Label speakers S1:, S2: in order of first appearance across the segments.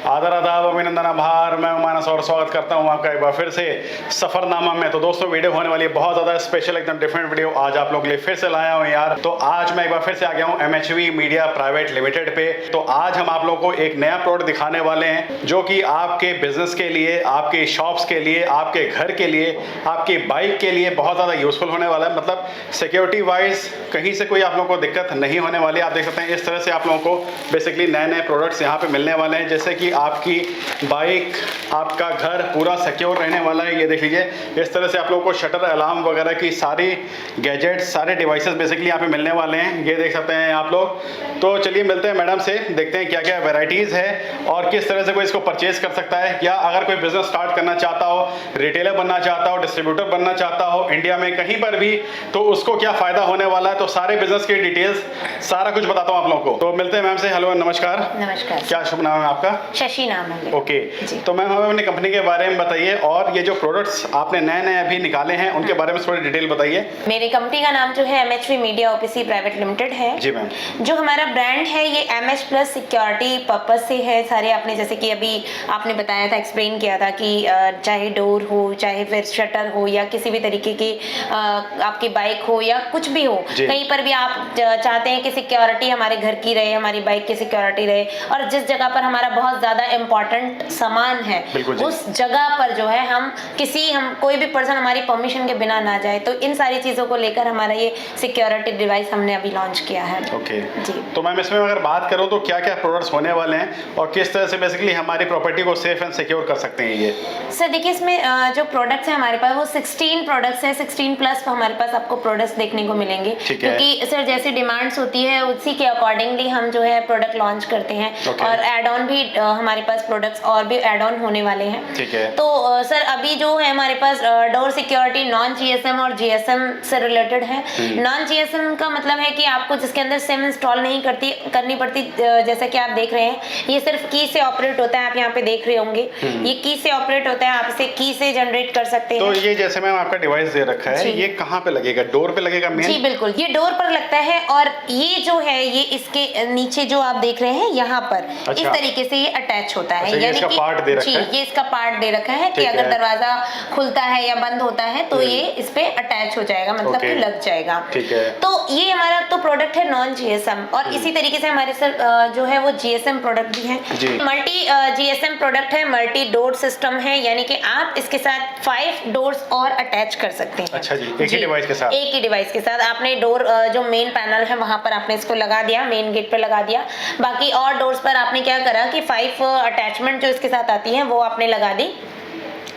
S1: आदर आदाब अभिनंदन आभार। मैं मानस और स्वागत करता हूं आपका एक बार फिर से सफरनामा में। तो दोस्तों वीडियो होने वाली है बहुत ज़्यादा स्पेशल, एकदम डिफरेंट वीडियो आज आप लोगों के लिए फिर से लाया हूं यार। तो आज मैं एक बार फिर से आ गया हूं MHV मीडिया प्राइवेट लिमिटेड पे। तो आज हम आप लोगों को एक नया प्रोडक्ट दिखाने वाले हैं जो कि आपके बिजनेस के लिए, आपके शॉप्स के लिए, आपके घर के लिए, आपकी बाइक के लिए बहुत ज़्यादा यूजफुल होने वाला है। मतलब सिक्योरिटी वाइज कहीं से कोई आप लोगों को दिक्कत नहीं होने वाली। आप देख सकते हैं इस तरह से आप लोगों को बेसिकली नए नए प्रोडक्ट्स यहाँ पे मिलने वाले हैं, जैसे कि आपकी बाइक, आपका घर पूरा सिक्योर रहने वाला है। ये देख लीजिए इस तरह से आप लोगों को शटर अलार्म वगैरह की सारी गैजेट्स, सारे डिवाइसेस बेसिकली यहाँ पे मिलने वाले हैं। ये देख सकते हैं आप लोग। तो चलिए मिलते हैं मैडम से, देखते हैं क्या क्या वेराइटीज़ है और किस तरह से कोई इसको परचेज कर सकता है, या अगर कोई बिजनेस स्टार्ट करना चाहता हो, रिटेलर बनना चाहता हो, डिस्ट्रीब्यूटर बनना चाहता हो इंडिया में कहीं पर भी, तो उसको क्या फ़ायदा होने वाला है। तो सारे बिजनेस की डिटेल्स सारा कुछ बताता हूँ आप लोगों को। तो मिलते हैं मैम से। हेलो, नमस्कार।
S2: नमस्कार।
S1: क्या शुभ नाम है आपका?
S2: शशि नाम है।
S1: ओके, तो मैम हमें अपनी कंपनी के बारे में बताइए और ये जो प्रोडक्ट्स आपने नए नए अभी निकाले हैं उनके बारे में थोड़ी डिटेल बताइए।
S2: मेरी कंपनी का नाम जो है MHV media OPC private limited है।
S1: जी मैम।
S2: जो हमारा ब्रांड है ये MH प्लस सिक्योरिटी पर्पज से है। सारे आपने जैसे कि अभी आपने बताया था, एक्सप्लेन किया था कि चाहे डोर हो, चाहे फिर शटर हो, या किसी भी तरीके की आपकी बाइक हो या कुछ भी हो, कहीं पर भी आप चाहते हैं कि सिक्योरिटी हमारे घर की रहे, हमारी बाइक की सिक्योरिटी रहे, और जिस जगह पर हमारा बहुत ज्यादा इम्पोर्टेंट सामान है उस जगह पर जो है हम कोई भी पर्सन हमारी परमिशन के बिना ना जाए, तो इन सारी चीजों को लेकर हमारा ये सिक्योरिटी डिवाइस हमने अभी लॉन्च किया है।
S1: ओके
S2: जी।
S1: तो मैम इसमें अगर बात करूं तो क्या क्या प्रोडक्ट्स होने वाले हैं और किस तरह से बेसिकली हमारी प्रॉपर्टी को सेफ एंड सिक्योर कर सकते हैं ये?
S2: सर देखिए, इसमें जो प्रोडक्ट्स हैं हमारे पास वो 16 प्रोडक्ट्स हैं। 16 प्लस हमारे पास आपको प्रोडक्ट्स देखने को मिलेंगे, क्योंकि सर जैसी डिमांड्स होती है उसी के अकॉर्डिंगली हम जो है प्रोडक्ट लॉन्च करते हैं। और एड ऑन भी हमारे पास प्रोडक्ट्स और भी एड ऑन होने वाले हैं।
S1: ठीक है।
S2: तो सर अभी जो है हमारे पास डोर सिक्योरिटी नॉन GSM और GSM से रिलेटेड है। नॉन GSM का मतलब है कि आपको जिसके अंदर सिम इंस्टॉल नहीं करनी पड़ती, जैसा कि आप देख रहे हैं ये सिर्फ की से ऑपरेट होता है। आप यहाँ पे देख रहे होंगे ये की से ऑपरेट होता है, आप इसे की से जनरेट कर सकते हैं।
S1: तो ये जैसे मैम आपका डिवाइस दे रखा है, ये कहाँ पे लगेगा? डोर पे लगेगा मेन?
S2: जी बिल्कुल, ये डोर पर लगता है। और ये जो है ये इसके नीचे जो आप देख रहे हैं यहाँ पर इस तरीके से ये अटैच होता है। यानी कि जी ये इसका पार्ट दे रखा है कि अगर दरवाजा खुलता है या बंद होता है तो ये इस पे अटैच हो जाएगा, मतलब कि लग जाएगा।
S1: ठीक है।
S2: तो ये हमारा तो प्रोडक्ट है नॉन GSM, और इसी तरीके से हमारे सर जो है वो GSM प्रोडक्ट भी है। मल्टी GSM प्रोडक्ट है, मल्टी डोर सिस्टम है, यानी कि आप इसके साथ 5 डोर्स और अटैच कर सकते हैं।
S1: अच्छा जी, एक ही डिवाइस के साथ?
S2: एक ही डिवाइस के साथ आपने डोर जो मेन पैनल है वहां पर आपने इसको लगा दिया, मेन गेट पे लगा दिया। बाकी और डोर्स पर आपने क्या करा कि 5 अटैचमेंट जो इसके साथ आती हैं वो आपने लगा दी।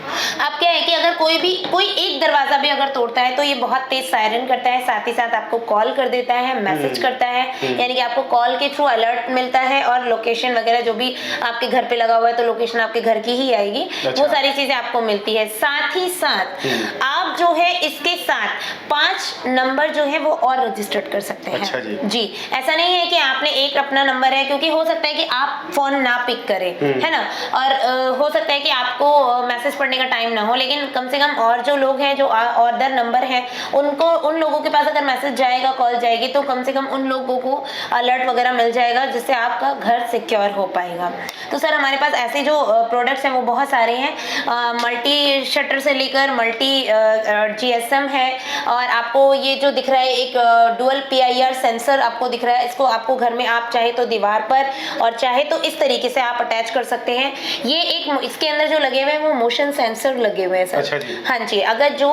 S2: अब क्या है कि अगर कोई एक दरवाजा भी अगर तोड़ता है तो ये बहुत तेज सायरन करता है, साथ ही साथ आपको कॉल कर देता है, मैसेज करता है, यानी कि आपको कॉल के थ्रू अलर्ट मिलता है, और लोकेशन वगैरह जो भी आपके घर पे लगा हुआ है तो लोकेशन आपके घर की ही आएगी। वो सारी चीजें आपको मिलती है। साथ ही साथ आप जो है इसके साथ 5 नंबर जो है वो और रजिस्टर्ड कर सकते हैं।
S1: अच्छा जी।
S2: ऐसा नहीं है कि आपने एक अपना नंबर है, क्योंकि हो सकता है कि आप फोन ना पिक करें, है ना, और हो सकता है कि आपको मैसेज पढ़ने का टाइम ना हो, लेकिन कम से कम और जो लोग हैं जो अदर नंबर हैं उन लोगों के पास अगर मैसेज जाएगा, कॉल जाएगी, तो कम से कम उन लोगों को अलर्ट वगैरह मिल जाएगा, जिससे आपका घर सिक्योर हो पाएगा। तो सर हमारे पास ऐसे जो प्रोडक्ट्स हैं वो बहुत सारे हैं, मल्टी शटर से लेकर मल्टी GSM है, और आपको ये जो दिख रहा है एक डुअल PIR सेंसर आपको दिख रहा है, इसको आपको घर में आप चाहे तो दीवार पर और चाहे तो इस तरीके से आप अटैच कर सकते हैं। ये एक इसके अंदर जो लगे हुए हैं वो मोशन सेंसर लगे हुए हैं सर।
S1: अच्छा जी।
S2: हाँ जी, अगर जो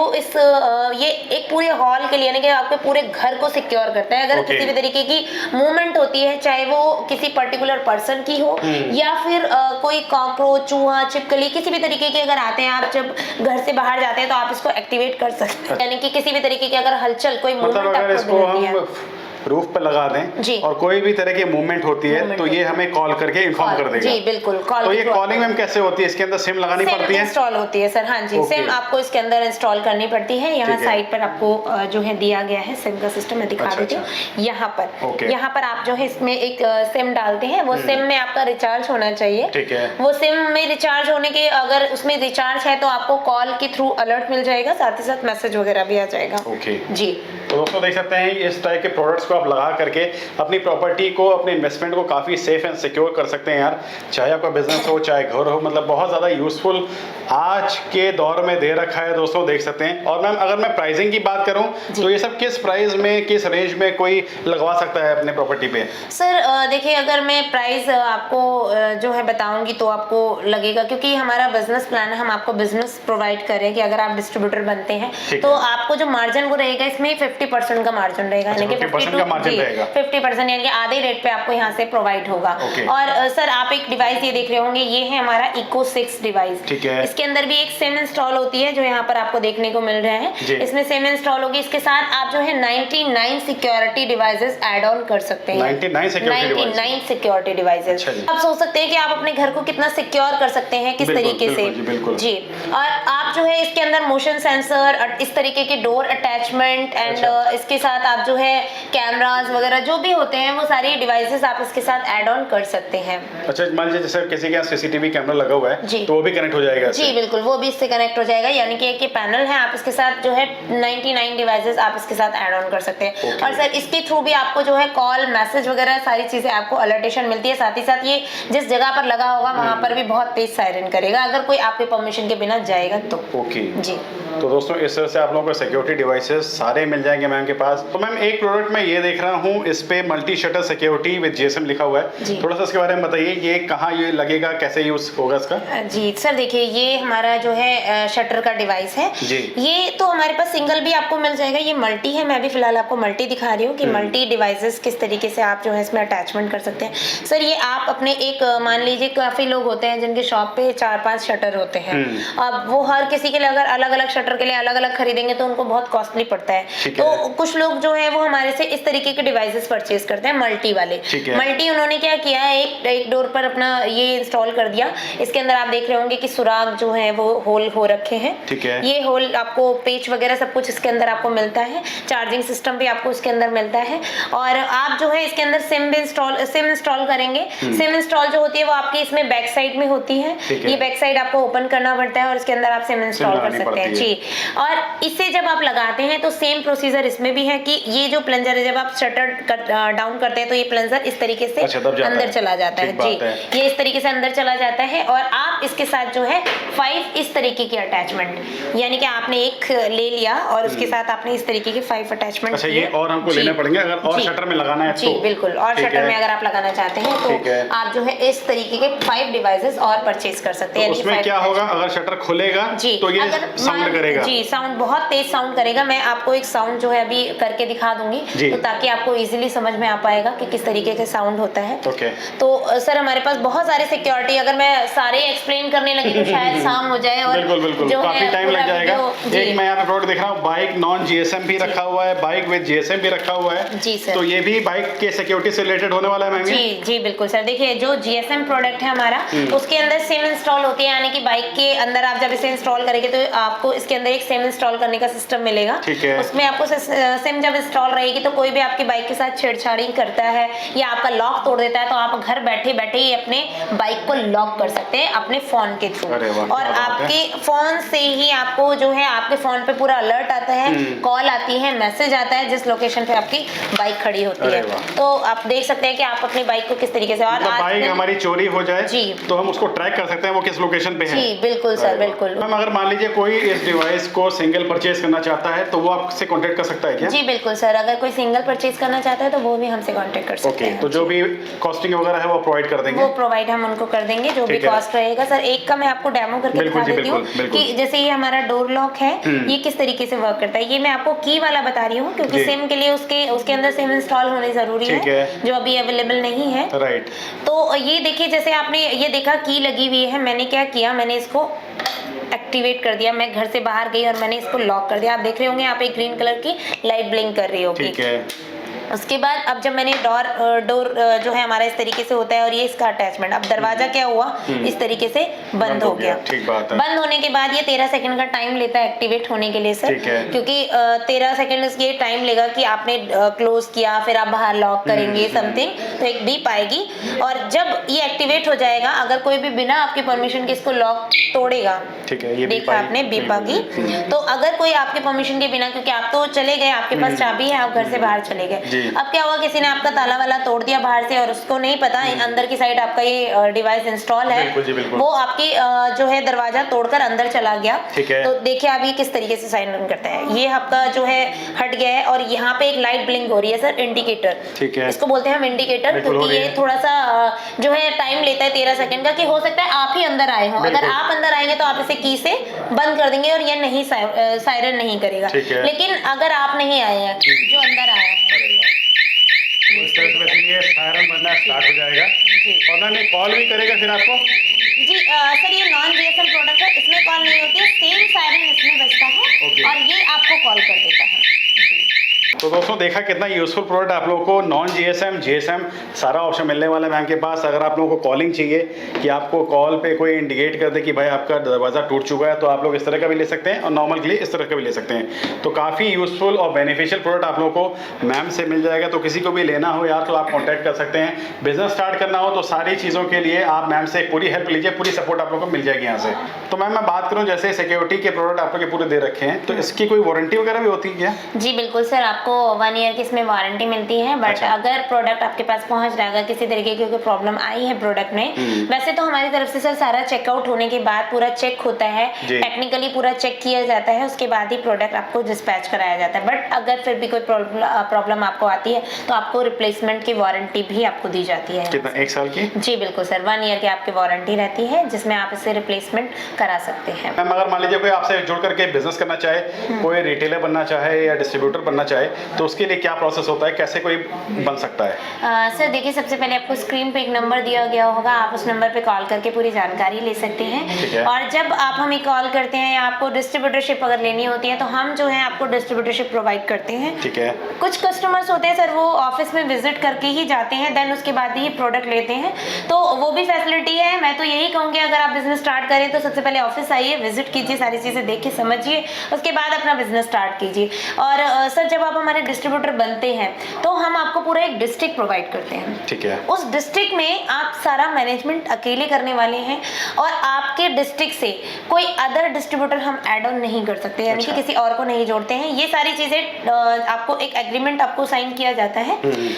S2: ये एक पूरे हॉल के लिए, यानी कि आपके पूरे घर को सिक्योर करता है। अगर किसी भी तरीके की मूवमेंट होती है, चाहे वो किसी पर्टिकुलर पर्सन की हो या फिर कोई कॉकरोच, चूहा, छिपकली, किसी भी तरीके के अगर आते हैं, आप जब घर से बाहर जाते हैं तो आप इसको एक्टिवेट कर सकते हैं। यानी कि किसी भी तरीके की अगर हलचल, कोई मूवमेंट आपको दिखती है,
S1: रूफ पे लगा दें और कोई भी तरह की मूवमेंट होती है तो ये हमें कॉल करके इन्फॉर्म कर देगा।
S2: जी बिल्कुल। कॉल
S1: तो ये कॉलिंग में कैसे होती है? इसके अंदर सिम लगानी पड़ती है?
S2: इंस्टॉल होती है सर। हाँ जी, सिम आपको इसके अंदर इंस्टॉल करनी पड़ती है। यहाँ साइड पर आपको जो है दिया गया है सिम का सिस्टम, मैं दिखा देती हूँ। यहाँ पर आप जो है इसमें एक सिम डालते हैं, वो सिम में आपका रिचार्ज होना चाहिए।
S1: ठीक है।
S2: वो सिम में रिचार्ज होने के, अगर उसमें रिचार्ज है तो आपको कॉल के थ्रू अलर्ट मिल जाएगा, साथ ही साथ मैसेज वगैरह भी आ जाएगा।
S1: ओके जी। तो दोस्तों देख सकते हैं इस टाइप के प्रोडक्ट्स को आप लगा करके अपनी प्रॉपर्टी को, अपने इन्वेस्टमेंट को काफ़ी सेफ एंड सिक्योर कर सकते हैं यार। चाहे आपका बिजनेस हो, चाहे घर हो, मतलब बहुत ज़्यादा यूजफुल आज के दौर में दे रखा है दोस्तों, देख सकते हैं। और मैम अगर मैं प्राइसिंग की बात करूं तो ये सब किस प्राइस में, किस रेंज में कोई लगवा सकता है अपने प्रॉपर्टी पे?
S2: सर देखिए, अगर मैं प्राइस आपको जो है बताऊंगी तो आपको लगेगा, क्योंकि हमारा बिजनेस प्लान है, हम आपको बिजनेस प्रोवाइड करें कि अगर आप डिस्ट्रीब्यूटर बनते हैं तो आपको जो मार्जिन वो रहेगा, इसमें 50% का मार्जिन रहेगा, यानी कि 50% यानी कि आधे रेट पे आपको यहाँ से प्रोवाइड होगा। और सर आप एक डिवाइस ये देख रहे होंगे, ये है हमारा इको 6 डिवाइस। इसके अंदर भी एक सिम इंस्टॉल होती है जो यहाँ पर आपको देखने को मिल रहा है। इसमें सिम इंस्टॉल होगी, इसके साथ आप जो है 99 सिक्योरिटी डिवाइसेस ऐड ऑन कर सकते हैं। 99 सिक्योरिटी डिवाइसेस। आप सोच सकते हैं कि आप अपने घर को कितना सिक्योर कर सकते हैं, किस तरीके से जी। और आप जो है इसके अंदर मोशन सेंसर, इस तरीके के डोर अटैचमेंट एंड इसके साथ आप जो है कैमरास वगैरह जो भी होते हैं वो सारी डिवाइसेस आप इसके साथ ऐड ऑन कर सकते हैं।
S1: अच्छा, मान लीजिए जैसे किसी के यहाँ सीसीटीवी कैमरा लगा हुआ है तो वो भी कनेक्ट हो जाएगा?
S2: जी बिल्कुल, वो भी इससे कनेक्ट हो जाएगा, यानी कि एक ये पैनल है, आप इसके साथ जो है 99 डिवाइसेस आप इसके साथ ऐड ऑन कर सकते हैं। और सर इसके थ्रू भी आपको जो है कॉल, मैसेज वगैरह सारी चीजें आपको अलर्टेशन मिलती है। साथ ही साथ ये जिस जगह पर लगा होगा वहां पर भी बहुत तेज सायरन करेगा अगर कोई आपके परमिशन के बिना जाएगा तो। जी
S1: तो दोस्तों इस तरह से आप लोगों को सिक्योरिटी डिवाइसेस सारे मिल जाएंगे मैम के पास। तो मैम एक प्रोडक्ट मैं ये देख रहा हूँ, इस पे multi shutter security with GSM लिखा हुआ है, थोड़ा सा इसके बारे में बताइए, ये कहाँ ये लगेगा, कैसे यूज होगा इसका?
S2: जी सर देखिए, ये हमारा जो है शटर का डिवाइस है जी। ये तो हमारे पास सिंगल भी आपको मिल जाएगा, ये मल्टी है। मैं भी फिलहाल आपको मल्टी दिखा रही हूँ कि मल्टी डिवाइसेस किस तरीके से आप जो है इसमें अटैचमेंट कर सकते हैं। सर ये आप अपने एक मान लीजिए काफी लोग होते हैं जिनके शॉप पे 4-5 शटर होते हैं। अब वो हर किसी के लिए अगर अलग अलग शटर के लिए अलग अलग खरीदेंगे तो उनको बहुत कॉस्टली पड़ता है। तो कुछ लोग जो है वो हमारे से इस तरीके के डिवाइसेस परचेज करते हैं, मल्टी वाले। मल्टी उन्होंने क्या किया है, एक डोर पर अपना ये इंस्टॉल कर दिया। इसके अंदर आप देख रहे होंगे कि सुराग जो है वो होल हो रखे हैं। ये होल आपको पेच वगैरह सब कुछ इसके अंदर आपको मिलता है। चार्जिंग सिस्टम भी आपको इसके अंदर मिलता है। और आप जो है इसके अंदर सिम इंस्टॉल करेंगे। सिम इंस्टॉल जो होती है वो आपकी इसमें बैक साइड में होती है। ये बैक साइड आपको ओपन करना पड़ता है और इसके अंदर आप सिम इंस्टॉल कर सकते हैं जी। और इसे जब आप लगाते हैं तो सेम प्रोसीजर इसमें भी है कि ये जो प्लंजर है, जब आप शटर डाउन करते हैं तो ये प्लंजर इस तरीके से अंदर चला जाता है जी। ये इस तरीके से अंदर चला जाता है और आप इसके साथ जो है 5 इस तरीके की अटैचमेंट, यानी कि आपने एक ले लिया और उसके साथ आपने इस तरीके के 5 अटैचमेंट।
S1: अच्छा, ये और हमको लेने पड़ेंगे अगर और शटर में लगाना है तो? जी
S2: बिल्कुल, और शटर में अगर आप लगाना चाहते हैं तो आप जो है इस तरीके के 5 डिवाइसेस और परचेज कर सकते हैं।
S1: उसमें क्या होगा, अगर शटर खुलेगा तो ये साउंड करेगा? जी,
S2: साउंड बहुत तेज साउंड करेगा। मैं आपको एक साउंड जो है अभी करके दिखा दूंगी तो ताकि आपको इजीली समझ में आ पाएगा कि किस तरीके के साउंड होता है। तो सर हमारे पास बहुत सारे सिक्योरिटी, अगर मैं सारे एक्सप्लेन करने लगी तो शायद शाम हो जाए और
S1: बिल्कुल काफी टाइम लग जाएगा। एक मैं यहाँ पे प्रोडक्ट देख रहा हूँ, बाइक नॉन जीएसएम भी रखा हुआ है, बाइक विद जीएसएम भी रखा हुआ है जी सर। तो ये भी बाइक के सिक्योरिटी से रिलेटेड होने वाला है मैम?
S2: जी बिल्कुल सर। देखिए जो जीएसएम प्रोडक्ट है हमारा, उसके अंदर सिम इंस्टॉल होती है, यानी कि बाइक के अंदर आप जब इसे इंस्टॉल करेंगे तो आपको इसके अंदर एक सिम इंस्टॉल करने का सिस्टम मिलेगा। उसमें आपको सिम जब इंस्टॉल रहेगी तो कोई भी आपकी बाइक के साथ छेड़छाड़ी करता है या आपका लॉक तोड़ देता है तो आप घर बैठे बैठे ही अपने बाइक को लॉक कर सकते हैं अपने फोन के थ्रू। और आपके फोन से ही आपको जो है आपके फोन पे पूरा अलर्ट आता है, कॉल आती है, मैसेज आता है जिस लोकेशन पे आपकी बाइक खड़ी होती है। तो आप देख सकते हैं कि आप अपनी बाइक को किस तरीके से, और
S1: बाइक हमारी चोरी हो जाए जी तो हम उसको ट्रैक कर सकते हैं वो किस लोकेशन पे है।
S2: जी बिल्कुल सर, बिल्कुल।
S1: मैम अगर मान लीजिए कोई इस डिवाइस को सिंगल परचेज करना चाहता है तो वो आपसे कांटेक्ट कर सकता है क्या? जी
S2: बिल्कुल सर, अगर कोई सिंगल परचेज करना चाहता है तो वो भी हमसे कांटेक्ट कर सकते हैं।
S1: तो जो भी कॉस्टिंग वगैरह है वो प्रोवाइड कर देंगे?
S2: वो प्रोवाइड हम उनको कर देंगे, जो भी कॉस्ट रहेगा। सर एक का मैं आपको डेमो करके दिखा देती हूँ कि जैसे ये हमारा डोर लॉक है, ये किस तरीके से वर्क करता है। ये मैं आपको की वाला बता रही हूँ क्योंकि सिम के लिए उसके अंदर सिम इंस्टॉल होने जरूरी है जो अभी अवेलेबल नहीं है।
S1: राइट।
S2: तो ये देखिए, जैसे आपने ये देखा की लगी हुई है, मैंने क्या किया, मैंने इसको एक्टिवेट कर दिया। मैं घर से बाहर गई और मैंने इसको लॉक कर दिया। आप देख रहे होंगे यहाँ पे ग्रीन कलर की लाइट ब्लिंक कर रही होगी।
S1: ठीक है।
S2: उसके बाद अब जब मैंने डोर जो है हमारा इस तरीके से होता है और ये इसका अटैचमेंट, अब दरवाजा क्या हुआ इस तरीके से बंद हो गया।
S1: ठीक बात है।
S2: बंद होने के बाद ये 13 सेकंड का टाइम लेता है एक्टिवेट होने के लिए सर, क्योंकि 13 सेकंड ये टाइम लेगा कि आपने क्लोज किया, फिर आप बाहर लॉक करेंगे समथिंग, तो एक बीप आएगी और जब ये एक्टिवेट हो जाएगा, अगर कोई भी बिना आपकी परमिशन के इसको लॉक तोड़ेगा,
S1: ठीक है, ये
S2: देखा आपने बीप आ गई, तो अगर कोई आपके परमिशन के बिना, क्योंकि आप तो चले गए, आपके पास चाबी है, आप घर से बाहर चले गए, अब क्या हुआ किसी ने आपका ताला वाला तोड़ दिया बाहर से और उसको नहीं पता अंदर की साइड आपका ये डिवाइस इंस्टॉल है, वो आपकी जो है दरवाजा तोड़कर अंदर चला गया, तो देखिए आप ये किस तरीके से साइन इन करता है, ये आपका जो है हट गया है और यहाँ पे एक लाइट ब्लिंक हो रही है सर, इंडिकेटर,
S1: ठीक है,
S2: इसको बोलते हैं हम इंडिकेटर, क्योंकि ये थोड़ा सा जो है टाइम लेता है 13 सेकंड का, कि हो सकता है आप ही अंदर आए हो, अगर आप अंदर आएंगे तो आप इसे की से बंद कर देंगे और ये नहीं सायरन नहीं करेगा, लेकिन अगर आप नहीं आए हैं, जो अंदर आया है,
S1: तो इस तरह से वैसे ये सायरन बनना स्टार्ट हो जाएगा और मैम ये कॉल भी करेगा फिर आपको?
S2: जी सर ये नॉन जीएसएम प्रोडक्ट है, इसमें कॉल नहीं होती है, सेम सायरन इसमें बजता है और ये आपको कॉल कर देता है।
S1: तो दोस्तों देखा कितना यूज़फुल प्रोडक्ट आप लोगों को, नॉन जीएसएम जीएसएम सारा ऑप्शन मिलने वाला है मैम के पास। अगर आप लोगों को कॉलिंग चाहिए कि आपको कॉल पे कोई इंडिकेट कर दे कि भाई आपका दरवाज़ा टूट चुका है, तो आप लोग इस तरह का भी ले सकते हैं और नॉर्मल के लिए इस तरह का भी ले सकते हैं। तो काफ़ी यूज़फुल और बेनिफिशियल प्रोडक्ट आप लोगों को मैम से मिल जाएगा। तो किसी को भी लेना हो यार तो आप कॉन्टैक्ट कर सकते हैं, बिजनेस स्टार्ट करना हो तो सारी चीज़ों के लिए आप मैम से पूरी हेल्प लीजिए, पूरी सपोर्ट आप लोग को मिल जाएगी यहाँ से। तो मैम मैं बात करूँ जैसे सिक्योरिटी के प्रोडक्ट आप लोग पूरे दे रखे हैं, तो इसकी कोई वारंटी वगैरह भी होती है क्या?
S2: जी बिल्कुल सर, आपको 1 ईयर की इसमें वारंटी मिलती है, बट अगर प्रोडक्ट आपके पास पहुंच जाएगा, किसी तरीके की कोई प्रॉब्लम आई है प्रोडक्ट में, वैसे तो हमारी तरफ से सर सारा चेकआउट होने के बाद पूरा चेक होता है, टेक्निकली पूरा चेक किया जाता है, उसके बाद ही प्रोडक्ट आपको डिस्पैच कराया जाता है। बट अगर फिर भी कोई प्रॉब्लम आपको आती है तो आपको रिप्लेसमेंट की वारंटी भी आपको दी जाती है।
S1: कितना, 1 साल की?
S2: जी बिल्कुल सर, 1 ईयर की आपकी वारंटी रहती है, जिसमें आप इसे रिप्लेसमेंट करा सकते हैं।
S1: मैम अगर मान लीजिए कोई आपसे जुड़ करके बिजनेस करना चाहे, कोई रिटेलर बनना चाहे या डिस्ट्रीब्यूटर बनना चाहे, तो उसके लिए क्या प्रोसेस होता है, कैसे कोई बन सकता है?
S2: सर देखिए, सबसे पहले आपको स्क्रीन पे एक नंबर दिया गया होगा, आप उस नंबर पे कॉल करके पूरी जानकारी ले सकते हैं। और जब आप हमें कॉल करते हैं या आपको डिस्ट्रीब्यूटरशिप अगर लेनी होती है तो हम जो है आपको डिस्ट्रीब्यूटरशिप प्रोवाइड करते हैं।
S1: ठीक है।
S2: कुछ कस्टमर्स होते हैं सर, वो ऑफिस में विजिट करके ही जाते हैं, देन उसके बाद ही प्रोडक्ट लेते हैं, तो वो भी फैसिलिटी है। मैं तो यही कहूँगी अगर आप बिजनेस स्टार्ट करें तो सबसे पहले ऑफिस आइए, विजिट कीजिए, सारी चीज़ें देख के समझिए, उसके बाद अपना बिजनेस स्टार्ट कीजिए। और सर जब आप हमारे डिस्ट्रीब्यूटर बनते हैं तो हम आपको पूरा एक डिस्ट्रिक्ट प्रोवाइड करते हैं।
S1: ठीक है।
S2: उस डिस्ट्रिक्ट में आप सारा मैनेजमेंट अकेले करने वाले हैं और आपके डिस्ट्रिक्ट से कोई अदर डिस्ट्रीब्यूटर हम ऐड ऑन नहीं कर सकते, यानी कि किसी और को नहीं जोड़ते हैं। ये सारी चीजें आपको एक एग्रीमेंट आपको साइन किया जाता है,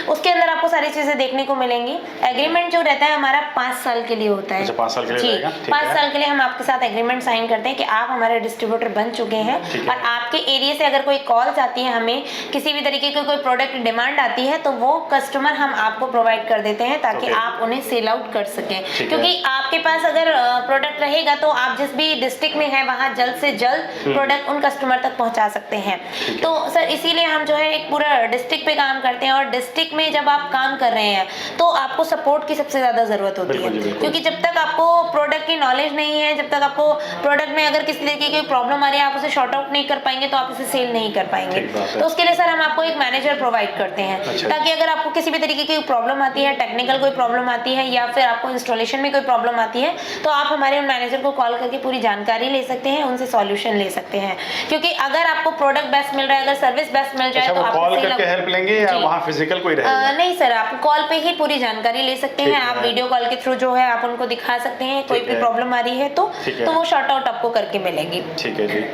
S2: उसके अंदर आपको सारी चीजें देखने को मिलेंगी। एग्रीमेंट जो रहता है हमारा 5 साल के लिए होता है।
S1: अच्छा, 5 साल के लिए रहेगा?
S2: 5 साल के लिए हम आपके साथ एग्रीमेंट साइन करते हैं कि आप हमारे डिस्ट्रीब्यूटर बन चुके हैं और आपके एरिया से अगर कोई कॉल्स आती है, हमें किसी भी तरीके की कोई प्रोडक्ट डिमांड आती है, तो वो कस्टमर हम आपको प्रोवाइड कर देते हैं ताकि आप उन्हें सेल आउट कर सकें। क्योंकि आपके पास अगर प्रोडक्ट रहेगा तो आप जिस भी डिस्ट्रिक्ट में है वहाँ जल्द से जल्द प्रोडक्ट उन कस्टमर तक पहुँचा सकते हैं। तो सर इसीलिए हम जो है एक पूरा डिस्ट्रिक्ट पे काम करते हैं और डिस्ट्रिक्ट में जब आप काम कर रहे हैं तो आपको सपोर्ट की सबसे ज़्यादा ज़रूरत होती है, क्योंकि जब तक आपको प्रोडक्ट की नॉलेज नहीं है, जब तक आपको प्रोडक्ट में अगर किसी तरीके की प्रॉब्लम आ रही है, आप उसे शॉर्ट आउट नहीं कर पाएंगे तो आप इसे सेल नहीं कर पाएंगे। तो उसके लिए सर हम आपको एक मैनेजर प्रोवाइड करते हैं, ताकि अगर आपको किसी भी तरीके की प्रॉब्लम आती है, टेक्निकल कोई प्रॉब्लम आती है या फिर आपको इंस्टॉलेशन में कोई प्रॉब्लम आती है, तो आप हमारे उन मैनेजर को कॉल करके पूरी जानकारी ले सकते हैं, उनसे सॉल्यूशन ले सकते हैं। क्योंकि अगर आपको प्रोडक्ट बेस्ट मिल रहा है, अगर सर्विस बेस्ट मिल जाए, तो आप
S1: कॉल करके हेल्प लेंगे या वहाँ फिजिकल कोई रहेगा?
S2: नहीं सर, आप कॉल पे ही पूरी जानकारी ले सकते हैं। आप वीडियो कॉल के थ्रू जो है आप उनको दिखा सकते हैं, कोई भी प्रॉब्लम आ रही है तो वो शॉर्ट आउट आपको करके मिलेगी।
S1: ठीक है जी।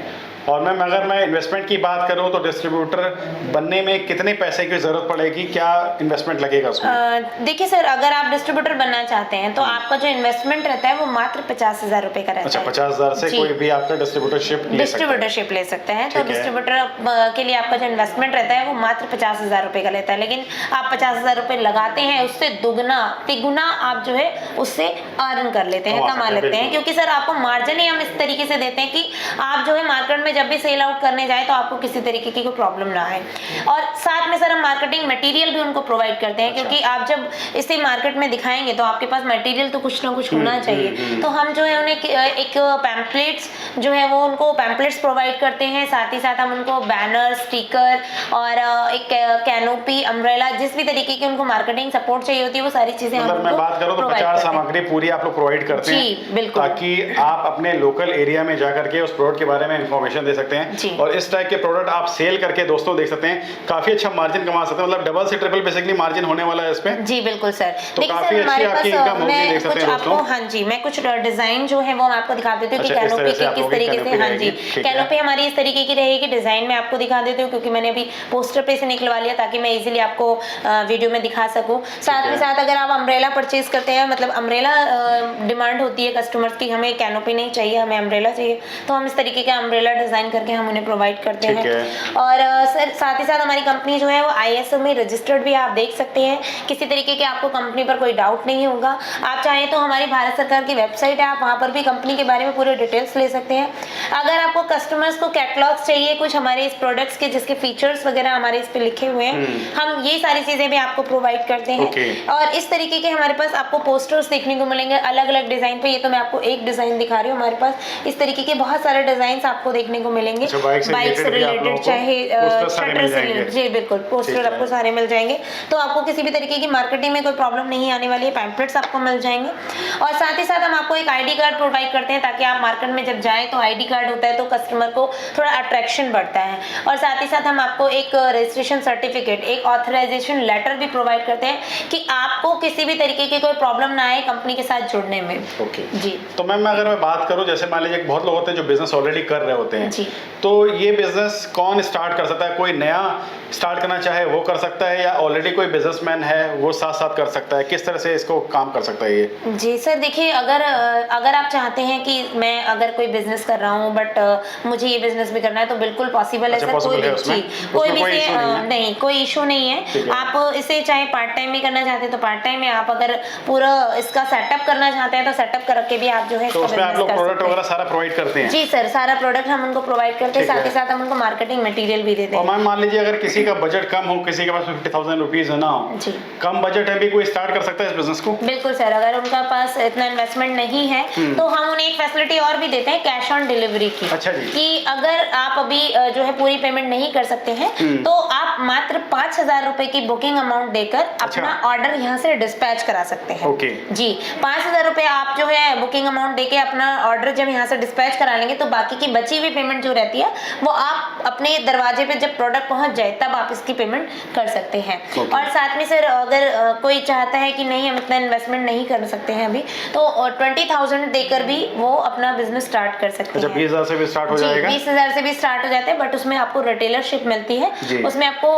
S1: और मैम अगर मैं इन्वेस्टमेंट की बात करूं तो डिस्ट्रीब्यूटर बनने में कितने पैसे की जरूरत पड़ेगी, क्या इन्वेस्टमेंट लगेगा उसमें?
S2: देखिए सर, अगर आप डिस्ट्रीब्यूटर बनना चाहते हैं तो आपका जो इन्वेस्टमेंट रहता है वो मात्र 50,000 रुपए का रहता है।
S1: अच्छा, 50,000 से कोई भी आपका डिस्ट्रीब्यूटरशिप
S2: ले सकता है। तो डिस्ट्रीब्यूटर के लिए आपका जो इन्वेस्टमेंट रहता है वो मात्र 50,000 रुपए का लेता है, लेकिन आप 50,000 रुपए लगाते हैं, उससे दुगना तिगुना आप जो है उससे अर्न कर लेते हैं, कमा लेते हैं। क्योंकि सर आपको मार्जिन ही हम इस तरीके से देते हैं कि आप जो है मार्केट में जब भी सेल आउट करने जाए तो आपको किसी तरीके की कोई प्रॉब्लम ना आए। और साथ में सर हम मार्केटिंग मटेरियल भी उनको प्रोवाइड करते हैं, क्योंकि आप जब इसे मार्केट में दिखाएंगे तो आपके पास मटेरियल तो कुछ ना कुछ होना चाहिए। तो हम जो है उन्हें एक पैम्पलेट्स जो है वो उनको पैम्पलेट्स प्रोवाइड करते हैं, साथ ही साथ हम उनको बैनर, स्टिकर और एक कैनोपी, अम्ब्रेला, जिस भी तरीके की उनको मार्केटिंग सपोर्ट चाहिए होती है वो सारी चीजें
S1: मतलब मैं बात करूं तो प्रचार सामग्री पूरी आप लोग प्रोवाइड करते हैं,
S2: जी बिल्कुल,
S1: ताकि आप अपने लोकल एरिया में जाकर के उस प्रोडक्ट के बारे में इंफॉर्मेशन दे सकते हैं और इस टाइप के प्रोडक्ट आप सेल करके दोस्तों देख सकते हैं काफी अच्छा मार्जिन कमा सकते हैं। मतलब डबल से ट्रिपल बेसिकली मार्जिन होने वाला है इस पे।
S2: जी बिल्कुल सर।
S1: तो काफी अच्छी आपकी इनकम होगी, देख सकते हैं दोस्तों।
S2: हाँ जी, मैं कुछ डिजाइन जो है वो मैं आपको दिखा देती हूँ कि कैनोपी की किस तरीके से, हाँ जी कैनोपी हमारी इस तरीके की रहेगी। डिजाइन में आपको दिखा देती हूँ क्योंकि मैंने अभी पोस्टर पे से निकलवा लिया ताकि मैं इजीली आपको वीडियो में दिखा सकूँ। साथ में साथ अगर आप अम्ब्रेला परचेज करते हैं, मतलब अम्ब्रेला डिमांड होती है कस्टमर्स की, हमें कैनोपी नहीं चाहिए, हमें अम्ब्रेला चाहिए, तो हम इस तरीके का अम्ब्रेला डिजाइन करके हम उन्हें प्रोवाइड करते हैं। और सर साथ ही साथ हमारी कंपनी जो है वो ISO में रजिस्टर्ड भी, आप देख सकते हैं। किसी तरीके के आपको कंपनी पर कोई डाउट नहीं होगा। आप चाहें तो हमारी भारत सरकार की वेबसाइट है, आप वहाँ पर भी कंपनी के बारे में पूरे डिटेल्स ले सकते हैं। अगर आपको कस्टमर्स को कैटलॉग्स चाहिए कुछ हमारे इस प्रोडक्ट्स के जिसके फीचर्स वगैरह हमारे इस पे लिखे हुए हैं, हम ये सारी चीजें भी आपको प्रोवाइड करते हैं। और इस तरीके के हमारे पास आपको पोस्टर्स देखने को मिलेंगे अलग अलग डिजाइन पे। ये तो मैं आपको एक डिजाइन दिखा रही हूँ, हमारे पास इस तरीके के बहुत सारे डिजाइन आपको देखने को मिलेंगे। बाइक से रिलेटेड चाहे शटर से रिलेटेड, जी बिल्कुल पोस्टर आपको सारे मिल जाएंगे। तो आपको किसी भी तरीके की मार्केटिंग में कोई प्रॉब्लम नहीं आने वाली है। पैम्पलेट्स आपको मिल जाएंगे और साथ ही साथ हम आपको एक ID कार्ड प्रोवाइड करते हैं ताकि आप मार्केट में जब जाए तो ID कार्ड होता है तो कस्टमर को थोड़ा अट्रैक्शन बढ़ता है। और साथ ही साथ हम आपको एक रजिस्ट्रेशन सर्टिफिकेट, एक ऑथराइजेशन लेटर भी प्रोवाइड करते हैं कि आपको किसी भी तरीके की कोई प्रॉब्लम ना आए कंपनी के साथ जुड़ने में। जी।
S1: तो मैम अगर मैं बात करूं, जैसे मान लीजिए बहुत लोग होते हैं जो बिजनेस ऑलरेडी कर रहे होते हैं, तो ये बिजनेस कौन स्टार्ट कर सकता है? कोई नया स्टार्ट करना चाहे वो कर सकता है या ऑलरेडी कोई बिजनेसमैन है वो साथ साथ कर सकता है? किस तरह से इसको काम कर सकता है ये?
S2: जी सर देखिए, अगर आप चाहते हैं कि मैं अगर कोई बिजनेस कर रहा हूँ बट मुझे ये बिजनेस भी करना है तो बिल्कुल पॉसिबल है सर। कोई भी नहीं, कोई इशू नहीं है। आप इसे चाहे पार्ट टाइम भी करना चाहते हैं तो पार्ट टाइम में, आप अगर पूरा इसका सेटअप करना चाहते हैं तो सेटअप करके भी आप जो है
S1: तो उसमें आप लोग प्रोडक्ट वगैरह सारा प्रोवाइड करते हैं?
S2: जी सर, सारा प्रोडक्ट हम उनको प्रोवाइड करते हैं, साथ ही साथ हम उनको मार्केटिंग मटेरियल भी देते हैं।
S1: और मैम मान लीजिए अगर किसी का बजट कम हो, किसी के पास 50,000 रुपीज है ना हो, कम बजट है भी, कोई स्टार्ट कर सकता है इस बिजनेस को?
S2: बिल्कुल सर, अगर उनका पास इतना इन्वेस्टमेंट नहीं है तो हम उन्हें एक फैसिलिटी और भी देते हैं, कैश ऑन डिलीवरी की।
S1: अच्छा जी।
S2: कि अगर आप अभी जो है पूरी पेमेंट नहीं कर सकते हैं तो आप मात्र 5,000 रुपए की बुकिंग अमाउंट देकर अपना ऑर्डर यहाँ से डिस्पैच करा सकते हैं। जी, 5,000 रुपए आप जो है बुकिंग अमाउंट देके अपना ऑर्डर जब यहाँ से डिस्पैच करा लेंगे तो बाकी की बची हुई पेमेंट जो रहती है वो आप अपने दरवाजे पे जब प्रोडक्ट पहुंच जाए तब आप इसकी पेमेंट कर सकते हैं। और साथ में सर अगर कोई चाहता है कि नहीं हम इतना इन्वेस्टमेंट नहीं कर सकते हैं अभी, तो 20,000 देकर भी वो अपना बिजनेस स्टार्ट कर सकते हैं।
S1: 20,000 से भी स्टार्ट हो जाएगा?
S2: 20,000 से भी स्टार्ट हो जाते हैं, बट उसमें आपको रिटेलरशिप मिलती है, उसमें आपको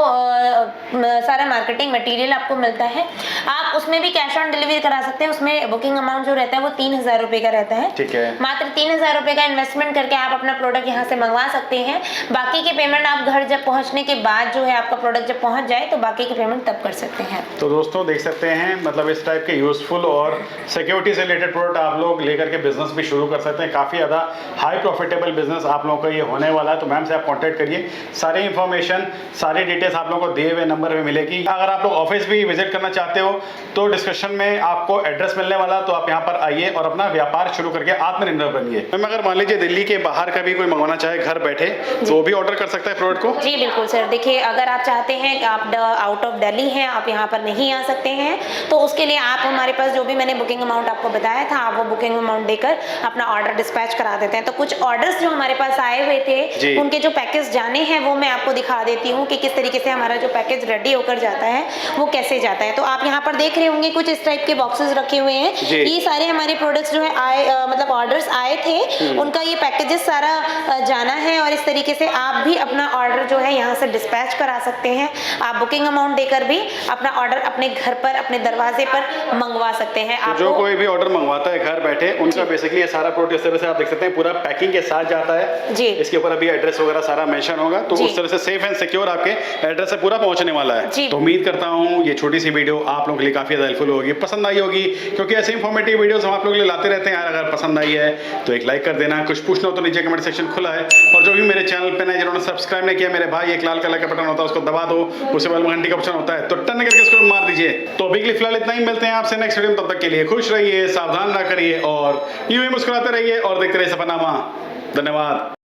S2: सारा मार्केटिंग मटेरियल आपको मिलता है। आप उसमें भी कैश ऑन डिलीवरी करा सकते हैं। उसमें बुकिंग अमाउंट जो रहता है वो 3,000 रुपए का रहता है।
S1: ठीक है।
S2: मात्र 3,000 रुपए का इन्वेस्टमेंट करके आप अपना प्रोडक्ट यहाँ से मंगवा सकते हैं। बाकी की पेमेंट आप घर जब पहुंचने के बाद जो है आपका प्रोडक्ट जब पहुंच जाए तो बाकी की पेमेंट तब कर सकते हैं।
S1: तो दोस्तों देख सकते हैं, मतलब इस टाइप के यूजफुल और सिक्योरिटी से रिलेटेड प्रोडक्ट आप लोग लेकर के बिजनेस भी शुरू कर सकते हैं। काफी ज्यादा हाई प्रॉफिटेबल बिजनेस आप लोगों का ये होने वाला है। तो मैम से आप कांटेक्ट करिए, सारी इंफॉर्मेशन, सारी डिटेल्स आप लोगों को दिए हुए नंबर पे मिलेगी। अगर आप लोग ऑफिस भी विजिट करना चाहते हो तो डिस्क्रिप्शन में आपको एड्रेस मिलने वाला, तो आप यहाँ पर आइए और अपना व्यापार शुरू करके आत्मनिर्भर बनिए। मैम अगर मान लीजिए दिल्ली के बाहर का भी कोई मंगवाना चाहे घर बैठे तो वो भी ऑर्डर कर सकता है प्रोडक्ट को?
S2: जी बिल्कुल सर, देखिए अगर आप चाहते हैं कि आप आउट ऑफ दिल्ली हैं, आप यहाँ पर नहीं आ सकते हैं, तो उसके लिए आप हमारे पास जो भी मैंने बुकिंग अमाउंट आपको बताया था, आप वो बुकिंग अमाउंट देकर अपना ऑर्डर डिस्पैच करा देते हैं। तो कुछ ऑर्डर्स जो हमारे पास आए हुए थे उनके जो पैकेज जाने हैं वो मैं आपको दिखा देती हूँ कि किस तरीके से हमारा जो पैकेज रेडी होकर जाता है वो कैसे जाता है। तो आप यहाँ पर देख रहे होंगे कुछ इस टाइप के बॉक्सेस रखे हुए हैं, ये सारे हमारे प्रोडक्ट्स जो है मतलब ऑर्डर्स आए थे, उनका ये पैकेजेस सारा जाना है और इस तरीके से आप भी अपना ऑर्डर जो है यहाँ से डिस्पैच करा सकते हैं। आप बुकिंग अमाउंट देकर भी अपना ऑर्डर अपने घर पर, अपने दरवाजे पर मंगवा सकते हैं।
S1: तो जो कोई भी ऑर्डर मंगवाता है घर बैठे, उनका बेसिकली ये सारा प्रोडक्ट इस तरह से आप देख सकते हैं पूरा पैकिंग के साथ जाता है जी। इसके ऊपर अभी एड्रेस वगैरह सारा मेंशन होगा, तो उस तरह से सेफ एंड सिक्योर आपके एड्रेस से पूरा पहुंचने वाला है। तो उम्मीद करता हूँ ये छोटी सी वीडियो आप लोगों के लिए काफी हेल्पफुल होगी, पसंद आई होगी, क्योंकि ऐसे इंफॉर्मेटिव वीडियोस हम आप लोगों के लिए लाते रहते हैं यार। अगर पसंद आई है तो एक लाइक कर देना, कुछ पूछना हो तो नीचे कमेंट सेक्शन खुला खुला है। और जो भी मेरे चैनल पे नए जिन्होंने सब्सक्राइब नहीं किया मेरे भाई, एक लाल कलर का बटन होता है उसको दबा दो, उसके बाद घंटी का ऑप्शन होता है तो टन करके उसको मार दीजिए। तो अभी के लिए फिलहाल इतना ही, मिलते हैं आपसे नेक्स्ट वीडियो में, तब तक के लिए खुश रहिए, सावधान रहा करिए और यूं ही मुस्कुराते रहिए और देखते रहिए सफरनामा। धन्यवाद।